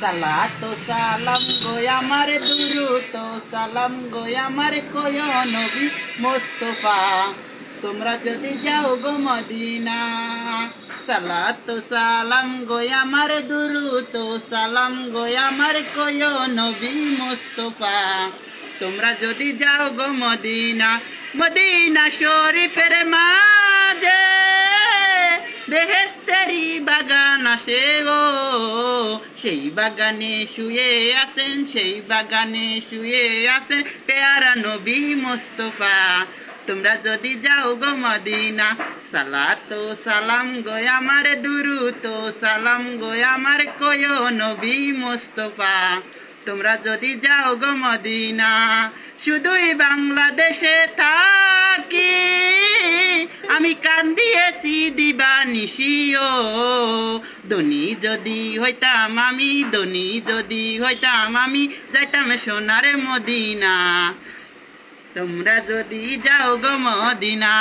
সালাত ও সালাম গো আমার দুরূদ ও সালাম গো আমার কয় নবী মুস্তাফা তোমরা যদি যাও গো মদিনা। সালাত ও সালাম গো আমার দুরূদ ও সালাম গো আমার কয় নবী মুস্তাফা তোমরা যদি যাও গো মদিনা। মদিনা শরীফের মাঝে বেহেশতেরি বাগান আসে গো, সেই বাগানে শুয়ে আছেন, সেই বাগানে শুয়ে আছেন পেয়ারা নবী মুস্তাফা তোমরা যদি যাও গো মদিনা। সালাত ও সালাম গো আমার দুরূদ ও সালাম গো আমার কয় নবী মুস্তাফা তোমরা যদি যাও গো মদিনা। শুধুই বাংলাদেশে থাকি আমি কান্দিয়েছি দিবানিশিও, ধনী যদি হইতাম আমি, ধনী যদি হইতাম আমি যাইতাম সোনার মদিনা তোমরা যদি যাও গো মদিনা।